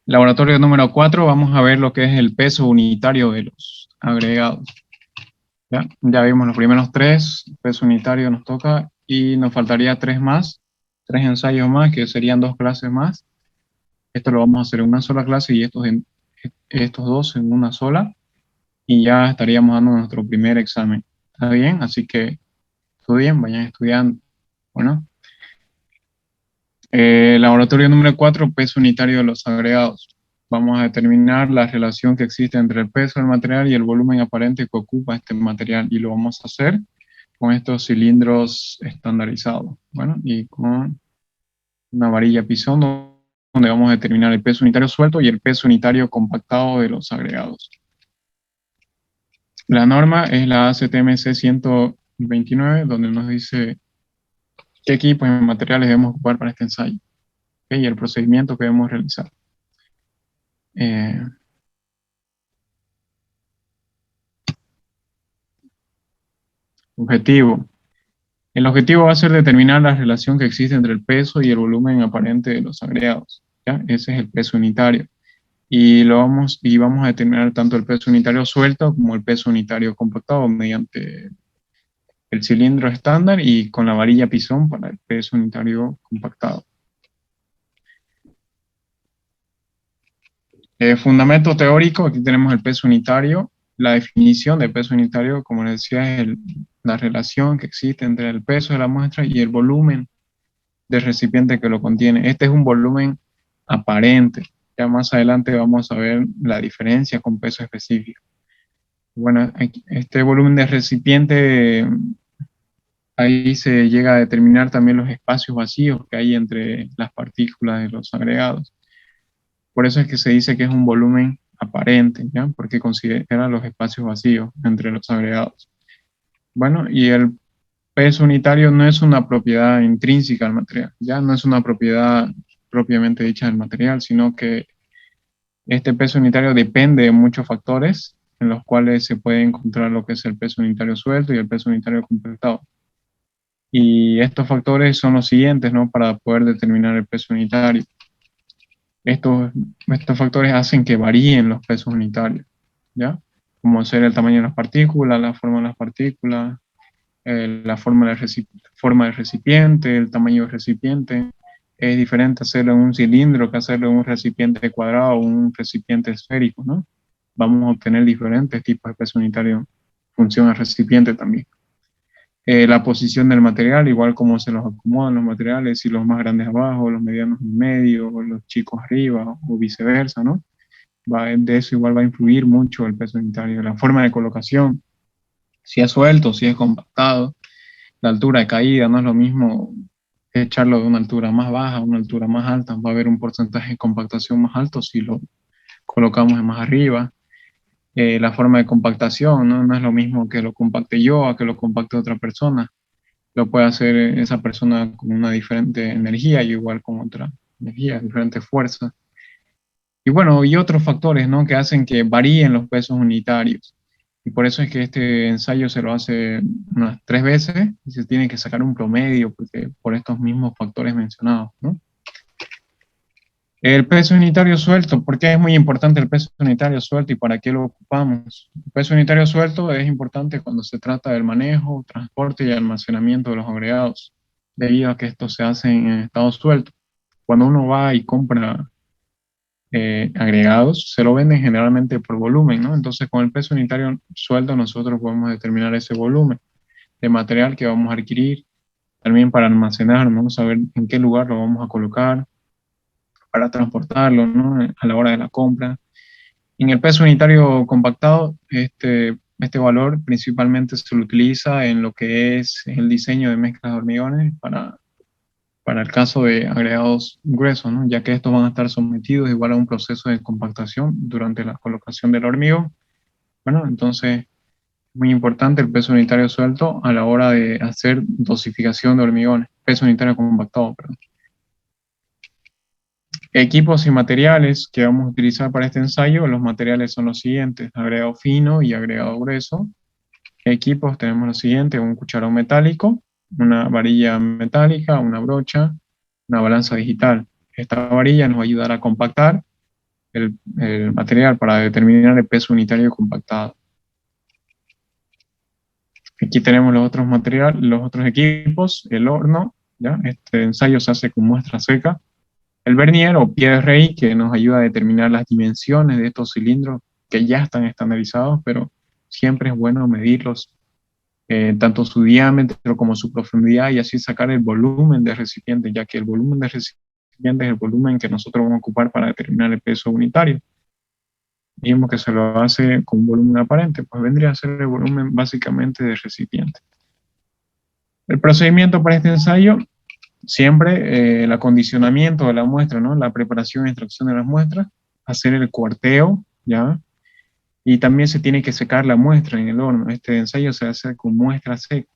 Laboratorio número 4, vamos a ver lo que es el peso unitario de los agregados. Ya vimos los primeros tres, peso unitario nos toca, y nos faltaría tres más, tres ensayos más, que serían dos clases más. Esto lo vamos a hacer en una sola clase y estos dos en una sola, y ya estaríamos dando nuestro primer examen. ¿Está bien? Así que estudien, vayan estudiando. Bueno, laboratorio número 4, peso unitario de los agregados. Vamos a determinar la relación que existe entre el peso del material y el volumen aparente que ocupa este material, y lo vamos a hacer con estos cilindros estandarizados. Bueno, y con una varilla Pisón donde vamos a determinar el peso unitario suelto y el peso unitario compactado de los agregados. La norma es la ACTMC 129, donde nos dice qué equipos y materiales debemos ocupar para este ensayo, ¿ok? Y el procedimiento que debemos realizar. Eh, Objetivo. El objetivo va a ser determinar la relación que existe entre el peso y el volumen aparente de los agregados. ¿Ya? Ese es el peso unitario. Y vamos a determinar tanto el peso unitario suelto como el peso unitario compactado mediante el cilindro estándar y con la varilla Pisón para el peso unitario compactado. Fundamento teórico, aquí tenemos el peso unitario. La definición de peso unitario, como les decía, es la relación que existe entre el peso de la muestra y el volumen del recipiente que lo contiene. Este es un volumen aparente. Ya más adelante vamos a ver la diferencia con peso específico. Bueno, este volumen de recipiente, ahí se llega a determinar también los espacios vacíos que hay entre las partículas de los agregados. Por eso es que se dice que es un volumen aparente, ¿ya? Porque considera los espacios vacíos entre los agregados. Bueno, y el peso unitario no es una propiedad intrínseca al material, ya no es una propiedad propiamente dicha del material, sino que este peso unitario depende de muchos factores en los cuales se puede encontrar lo que es el peso unitario suelto y el peso unitario compactado. Y estos factores son los siguientes, ¿no? Para poder determinar el peso unitario. Estos, estos factores hacen que varíen los pesos unitarios, ¿ya? Como ser el tamaño de las partículas, la forma de las partículas, la forma del recipiente, el tamaño del recipiente. Es diferente hacerlo en un cilindro que hacerlo en un recipiente cuadrado o un recipiente esférico, ¿no? Vamos a obtener diferentes tipos de peso unitario en función al recipiente también. La posición del material, igual como se los acomodan los materiales, si los más grandes abajo, los medianos en medio, o los chicos arriba, o viceversa, ¿no? De eso igual va a influir mucho el peso unitario. La forma de colocación, si es suelto, si es compactado, la altura de caída, no es lo mismo echarlo de una altura más baja a una altura más alta, va a haber un porcentaje de compactación más alto si lo colocamos más arriba. La forma de compactación, ¿no? No es lo mismo que lo compacte yo a que lo compacte otra persona. Lo puede hacer esa persona con una diferente energía y igual con otra energía, diferente fuerza. Y bueno, y otros factores, ¿no? Que hacen que varíen los pesos unitarios. Y por eso es que este ensayo se lo hace unas tres veces y se tiene que sacar un promedio por estos mismos factores mencionados, ¿no? El peso unitario suelto, ¿por qué es muy importante el peso unitario suelto y para qué lo ocupamos? El peso unitario suelto es importante cuando se trata del manejo, transporte y almacenamiento de los agregados, debido a que esto se hace en estado suelto. Cuando uno va y compra agregados, se lo venden generalmente por volumen, ¿no? Entonces, con el peso unitario suelto nosotros podemos determinar ese volumen de material que vamos a adquirir, también para almacenar, ¿no? Saber en qué lugar lo vamos a colocar, para transportarlo, ¿no? A la hora de la compra. En el peso unitario compactado, este valor principalmente se lo utiliza en lo que es el diseño de mezclas de hormigones para el caso de agregados gruesos, ¿no? Ya que estos van a estar sometidos igual a un proceso de compactación durante la colocación del hormigón. Bueno, entonces, muy importante el peso unitario suelto a la hora de hacer dosificación de hormigones, peso unitario compactado, perdón. Equipos y materiales que vamos a utilizar para este ensayo, los materiales son los siguientes: agregado fino y agregado grueso. Equipos tenemos los siguientes: un cucharón metálico, una varilla metálica, una brocha, una balanza digital. Esta varilla nos va a ayudar a compactar el material para determinar el peso unitario compactado. Aquí tenemos los otros materiales, los otros equipos, el horno, ¿ya? Este ensayo se hace con muestra seca. El vernier o pie de rey, que nos ayuda a determinar las dimensiones de estos cilindros que ya están estandarizados, pero siempre es bueno medirlos, tanto su diámetro como su profundidad, y así sacar el volumen del recipiente, ya que el volumen del recipiente es el volumen que nosotros vamos a ocupar para determinar el peso unitario. Dijimos que se lo hace con un volumen aparente, pues vendría a ser el volumen básicamente del recipiente. El procedimiento para este ensayo, siempre el acondicionamiento de la muestra, ¿no? La preparación y extracción de las muestras, hacer el cuarteo, ¿ya? Y también se tiene que secar la muestra en el horno. Este ensayo se hace con muestra seca.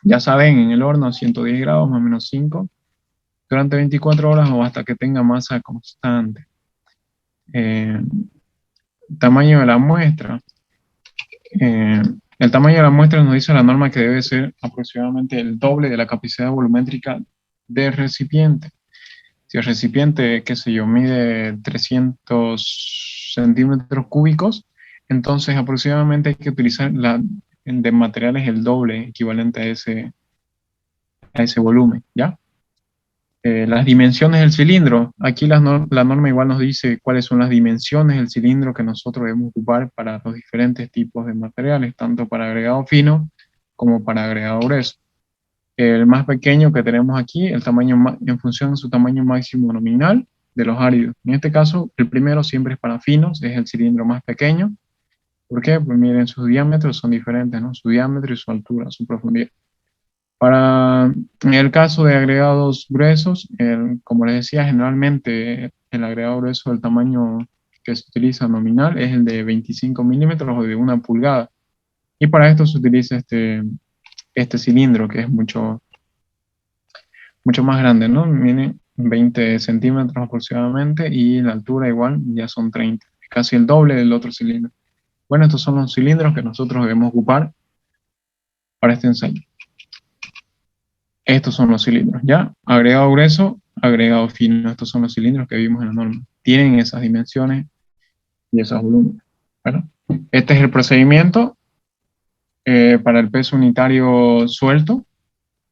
Ya saben, en el horno a 110 grados, más o menos 5, durante 24 horas o hasta que tenga masa constante. Eh, Tamaño de la muestra. El tamaño de la muestra nos dice la norma que debe ser aproximadamente el doble de la capacidad volumétrica del recipiente. Si el recipiente, qué sé yo, mide 300 centímetros cúbicos, entonces aproximadamente hay que utilizar de materiales el doble equivalente a ese volumen, ¿ya? Las dimensiones del cilindro. Aquí la norma igual nos dice cuáles son las dimensiones del cilindro que nosotros debemos ocupar para los diferentes tipos de materiales, tanto para agregado fino como para agregado grueso. El más pequeño que tenemos aquí, el tamaño en función de su tamaño máximo nominal de los áridos. En este caso, el primero siempre es para finos, es el cilindro más pequeño. ¿Por qué? Pues miren, sus diámetros son diferentes, ¿no? Su diámetro y su altura, su profundidad. En el caso de agregados gruesos, como les decía, generalmente el agregado grueso del tamaño que se utiliza nominal es el de 25 milímetros o de 1 pulgada. Y para esto se utiliza este cilindro que es mucho más grande, ¿no? Miren, 20 centímetros aproximadamente y la altura igual ya son 30, casi el doble del otro cilindro. Bueno, estos son los cilindros que nosotros debemos ocupar para este ensayo. Estos son los cilindros, ¿ya? Agregado grueso, agregado fino. Estos son los cilindros que vimos en la norma. Tienen esas dimensiones y esos volúmenes. ¿Verdad? Este es el procedimiento para el peso unitario suelto.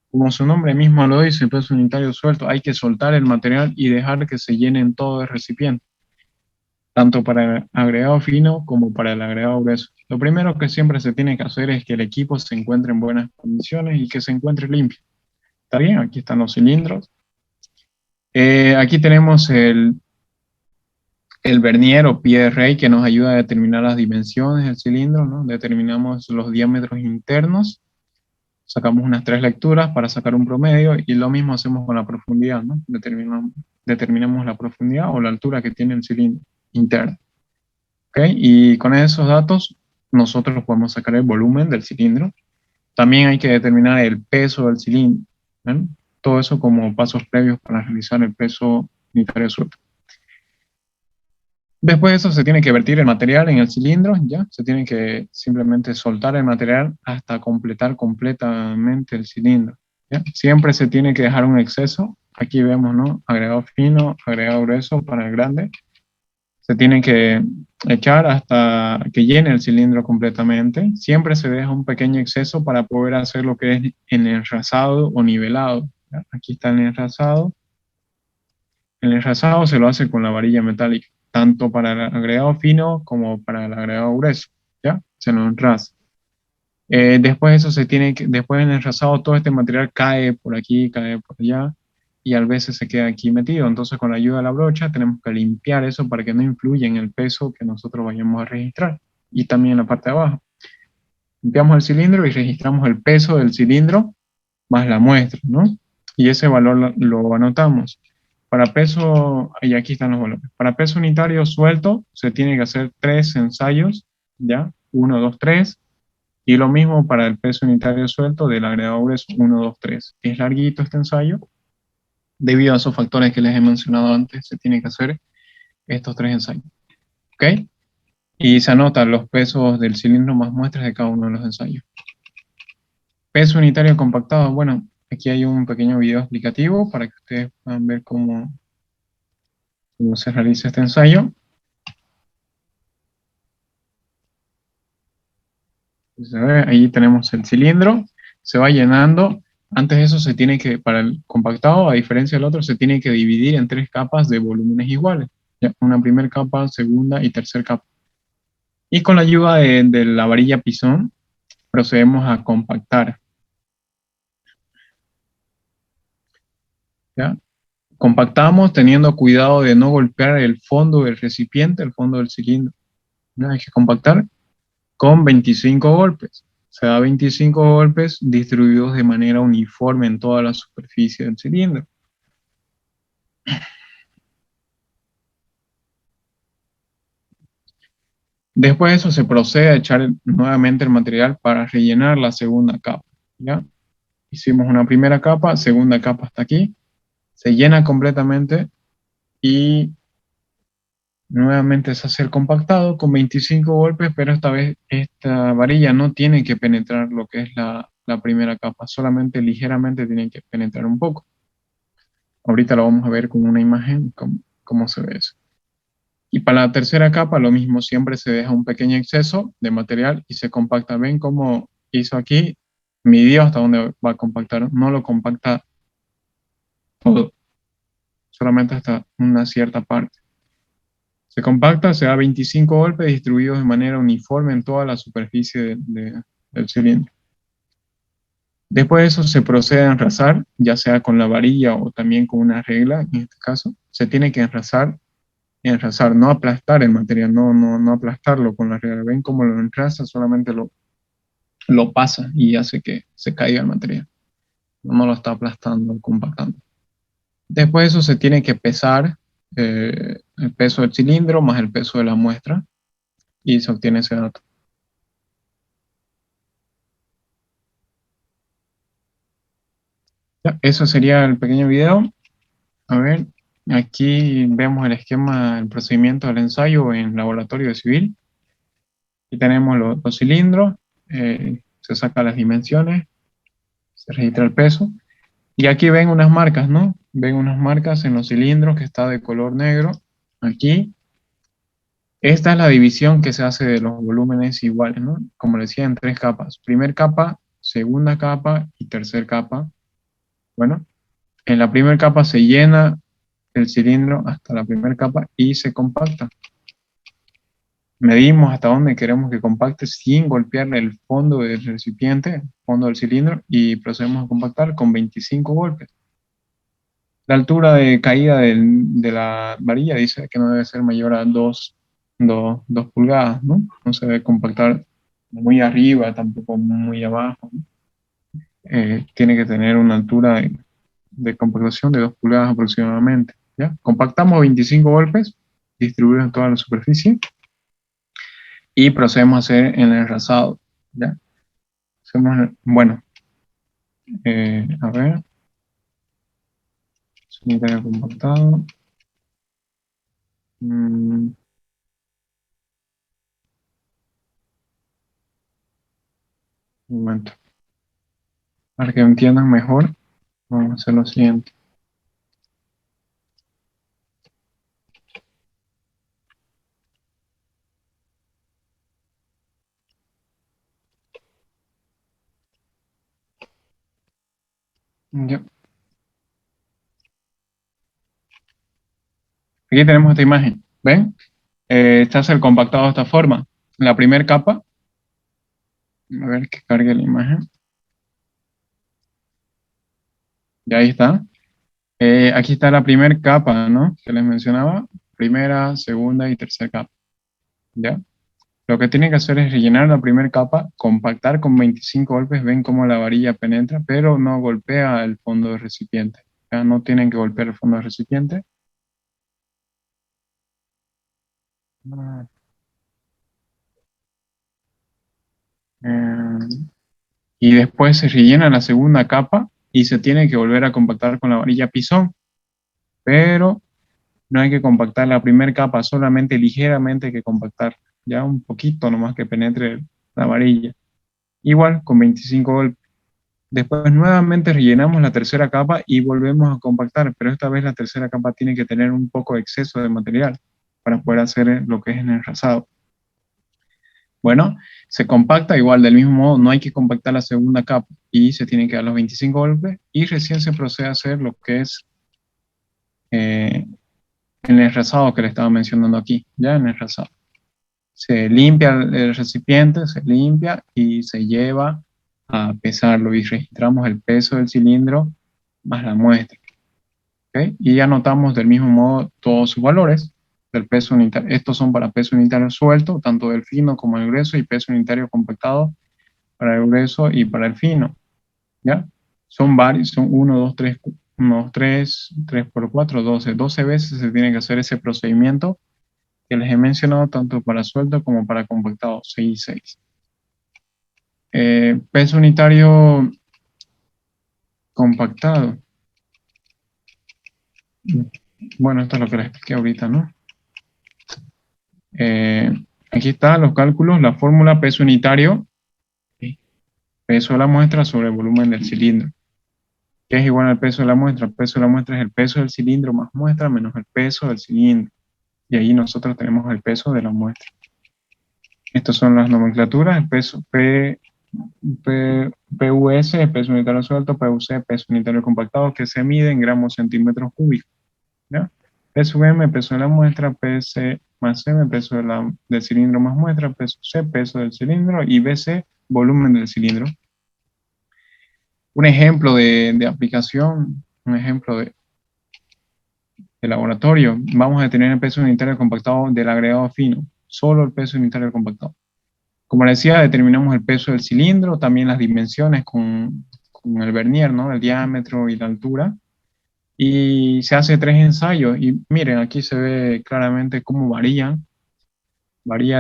Como su nombre mismo lo dice, el peso unitario suelto, hay que soltar el material y dejar que se llene en todo el recipiente, tanto para el agregado fino como para el agregado grueso. Lo primero que siempre se tiene que hacer es que el equipo se encuentre en buenas condiciones y que se encuentre limpio. ¿Está bien? Aquí están los cilindros. Aquí tenemos el vernier o pie de rey que nos ayuda a determinar las dimensiones del cilindro, ¿no? Determinamos los diámetros internos, sacamos unas 3 lecturas para sacar un promedio y lo mismo hacemos con la profundidad, ¿no? Determinamos la profundidad o la altura que tiene el cilindro interno. ¿Ok? Y con esos datos nosotros podemos sacar el volumen del cilindro. También hay que determinar el peso del cilindro, ¿ven? Todo eso como pasos previos para realizar el peso unitario suelto. Después de eso se tiene que vertir el material en el cilindro, ¿ya? Se tiene que simplemente soltar el material hasta completar completamente el cilindro, ¿ya? Siempre se tiene que dejar un exceso. Aquí vemos, ¿no? Agregado fino, agregado grueso para el grande. Se tiene que echar hasta que llene el cilindro completamente. Siempre se deja un pequeño exceso para poder hacer lo que es el enrasado o nivelado, ¿ya? Aquí está el enrasado. El enrasado se lo hace con la varilla metálica, tanto para el agregado fino como para el agregado grueso, ¿ya? Se lo enrasa. Después eso después del enrasado todo este material cae por aquí, cae por allá, y a veces se queda aquí metido. Entonces con la ayuda de la brocha tenemos que limpiar eso para que no influya en el peso que nosotros vayamos a registrar. Y también en la parte de abajo. Limpiamos el cilindro y registramos el peso del cilindro más la muestra, ¿no? Y ese valor lo anotamos. Para peso, y aquí están los valores. Para peso unitario suelto se tiene que hacer 3 ensayos, ¿ya? 1, 2, 3. Y lo mismo para el peso unitario suelto del agregado grueso, 1, 2, 3. Es larguito este ensayo. Debido a esos factores que les he mencionado antes, se tiene que hacer estos 3 ensayos. ¿Ok? Y se anotan los pesos del cilindro más muestras de cada uno de los ensayos. Peso unitario compactado. Bueno, aquí hay un pequeño video explicativo para que ustedes puedan ver cómo se realiza este ensayo. se ve, ahí tenemos el cilindro, se va llenando. Antes de eso se tiene que, para el compactado, a diferencia del otro, se tiene que dividir en tres capas de volúmenes iguales. ¿Ya? Una primera capa, segunda y tercera capa. Y con la ayuda de la varilla Pisón, procedemos a compactar. ¿Ya? Compactamos teniendo cuidado de no golpear el fondo del recipiente, el fondo del cilindro. ¿Ya? Hay que compactar con 25 golpes. Se da 25 golpes distribuidos de manera uniforme en toda la superficie del cilindro. Después de eso se procede a echar nuevamente el material para rellenar la segunda capa. ¿Ya? Hicimos una primera capa, segunda capa hasta aquí. Se llena completamente y nuevamente se hace el compactado con 25 golpes, pero esta vez esta varilla no tiene que penetrar lo que es la primera capa, solamente ligeramente tiene que penetrar un poco. Ahorita lo vamos a ver con una imagen cómo se ve eso. Y para la tercera capa lo mismo, siempre se deja un pequeño exceso de material y se compacta. ¿Ven cómo hizo aquí? Midió hasta dónde va a compactar, no lo compacta todo, solamente hasta una cierta parte. Se compacta, se da 25 golpes distribuidos de manera uniforme en toda la superficie del cilindro. Después de eso se procede a enrasar, ya sea con la varilla o también con una regla, en este caso. Se tiene que enrasar, no aplastar el material, no aplastarlo con la regla. ¿Ven cómo lo enrasa? Solamente lo pasa y hace que se caiga el material. No lo está aplastando, compactando. Después de eso se tiene que pesar el peso del cilindro más el peso de la muestra y se obtiene ese dato. Ya, eso sería el pequeño video. A ver, aquí vemos el esquema, el procedimiento del ensayo en laboratorio de civil. Aquí tenemos los cilindros, se sacan las dimensiones, se registra el peso. Y aquí ven unas marcas, ¿no? Ven unas marcas en los cilindros que está de color negro. Aquí, esta es la división que se hace de los volúmenes iguales, ¿no? Como les decía, en tres capas. Primer capa, segunda capa y tercer capa. Bueno, en la primera capa se llena el cilindro hasta la primera capa y se compacta. Medimos hasta dónde queremos que compacte sin golpearle el fondo del recipiente, el fondo del cilindro, y procedemos a compactar con 25 golpes. La altura de caída de la varilla dice que no debe ser mayor a 2 pulgadas, ¿no? No se debe compactar muy arriba, tampoco muy abajo, ¿no? Tiene que tener una altura de compactación de 2 pulgadas aproximadamente, ¿ya? Compactamos 25 golpes distribuidos en toda la superficie y procedemos a hacer el enrasado, ¿ya? Bueno, a ver, sanitario compactado. Un momento. Para que entiendan mejor, vamos a hacer lo siguiente. Ya. Aquí tenemos esta imagen, ¿ven? Este hace el compactado de esta forma. La primera capa, a ver que cargue la imagen. Ya ahí está. Aquí está la primera capa, ¿no? Que les mencionaba. Primera, segunda y tercera capa. ¿Ya? Lo que tienen que hacer es rellenar la primera capa, compactar con 25 golpes, ven cómo la varilla penetra, pero no golpea el fondo del recipiente. ¿Ya? No tienen que golpear el fondo del recipiente. Eh, y después se rellena la segunda capa y se tiene que volver a compactar con la varilla Pisón, pero no hay que compactar la primera capa, solamente ligeramente hay que compactar, ya un poquito nomás que penetre la varilla. Igual con 25 golpes. Después nuevamente rellenamos la tercera capa y volvemos a compactar, pero esta vez la tercera capa tiene que tener un poco de exceso de material para poder hacer lo que es el enrasado. Bueno, se compacta igual, del mismo modo, no hay que compactar la segunda capa y se tienen que dar los 25 golpes y recién se procede a hacer lo que es eh, el enrasado que le estaba mencionando aquí, ya en el enrasado. Se limpia el recipiente, se limpia y se lleva a pesarlo y registramos el peso del cilindro más la muestra. ¿Ok? Y anotamos del mismo modo todos sus valores del peso unitario. Estos son para peso unitario suelto, tanto del fino como el grueso, y peso unitario compactado para el grueso y para el fino. ¿Ya? Son varios, son 1, 2, 3, 1, 2, 3 por 4, 12. 12 veces se tiene que hacer ese procedimiento que les he mencionado tanto para suelto como para compactado, 6 y 6. Peso unitario compactado. Bueno, esto es lo que les expliqué ahorita, ¿no? Eh, Aquí están los cálculos, la fórmula peso unitario, peso de la muestra sobre el volumen del cilindro. ¿Qué es igual al peso de la muestra? El peso de la muestra es el peso del cilindro más muestra menos el peso del cilindro. Y ahí nosotros tenemos el peso de la muestra. Estas son las nomenclaturas, el peso PUS, peso unitario suelto, PUC, peso unitario compactado, que se mide en gramos centímetros cúbicos. ¿Ya? PSUM, peso de la muestra, PS más M, peso del cilindro más muestra, peso C, peso del cilindro, y BC, volumen del cilindro. Un ejemplo de aplicación, un ejemplo de laboratorio, vamos a tener el peso unitario compactado del agregado fino, solo el peso unitario compactado. Como les decía, determinamos el peso del cilindro, también las dimensiones con el vernier, ¿no? El diámetro y la altura. Y se hace 3 ensayos. Y miren, aquí se ve claramente cómo varía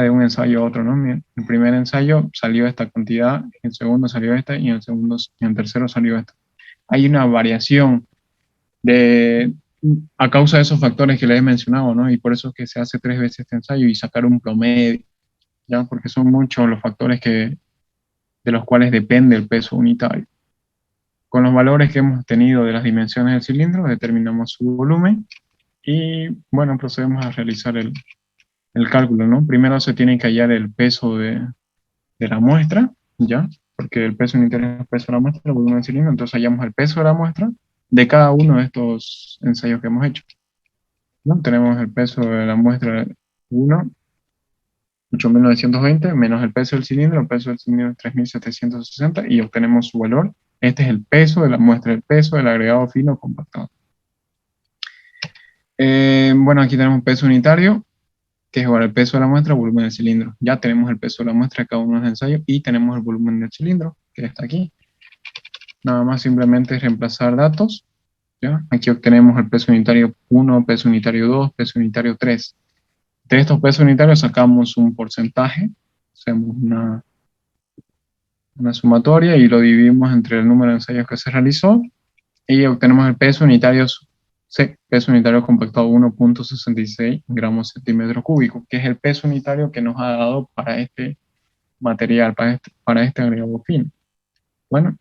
de un ensayo a otro, ¿no? Miren, el primer ensayo salió esta cantidad, el segundo salió esta y en el tercero salió esta. Hay una variación de, a causa de esos factores que les he mencionado, ¿no? Y por eso es que se hace 3 veces este ensayo y sacar un promedio, ¿ya? Porque son muchos los factores de los cuales depende el peso unitario. Con los valores que hemos tenido de las dimensiones del cilindro, determinamos su volumen y, bueno, procedemos a realizar el cálculo, ¿no? Primero se tiene que hallar el peso de la muestra, ¿ya? Porque el peso unitario es el peso de la muestra, el volumen del cilindro, entonces hallamos el peso de la muestra de cada uno de estos ensayos que hemos hecho, ¿no? Tenemos el peso de la muestra 1, 8.920, menos el peso del cilindro es 3.760 y obtenemos su valor. Este es el peso de la muestra, el peso del agregado fino compactado. Bueno, aquí tenemos peso unitario, que es igual al peso de la muestra, volumen del cilindro. Ya tenemos el peso de la muestra de cada uno de los ensayos y tenemos el volumen del cilindro, que está aquí. Nada más simplemente reemplazar datos. ¿Ya? Aquí obtenemos el peso unitario 1, peso unitario 2, peso unitario 3. De estos pesos unitarios sacamos un porcentaje, hacemos una sumatoria y lo dividimos entre el número de ensayos que se realizó y obtenemos el peso unitario C, peso unitario compactado 1.66 gramos centímetro cúbico, que es el peso unitario que nos ha dado para este material, para este agregado fino. Bueno,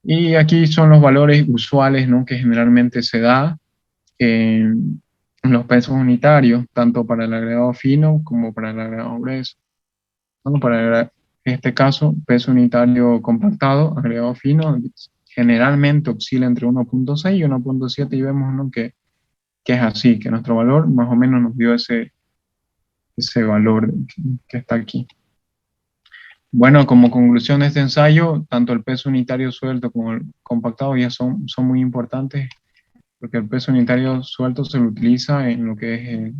y aquí son los valores usuales, ¿no? Que generalmente se da en los pesos unitarios, tanto para el agregado fino como para el agregado grueso. Bueno, en este caso, peso unitario compactado, agregado fino, generalmente oscila entre 1.6 y 1.7 y vemos, ¿no? que es así, que nuestro valor más o menos nos dio ese valor que está aquí. Bueno, como conclusión de este ensayo, tanto el peso unitario suelto como el compactado ya son muy importantes, porque el peso unitario suelto se lo utiliza en lo que es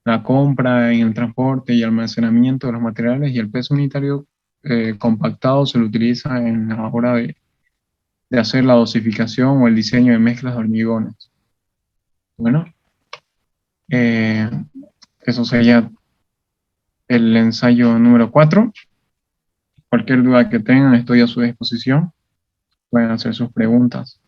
la compra, en el transporte y almacenamiento de los materiales, y el peso unitario compactado se lo utiliza en la hora de hacer la dosificación o el diseño de mezclas de hormigones. Bueno, eh, eso sería el ensayo número 4. Cualquier duda que tengan, estoy a su disposición. Pueden hacer sus preguntas.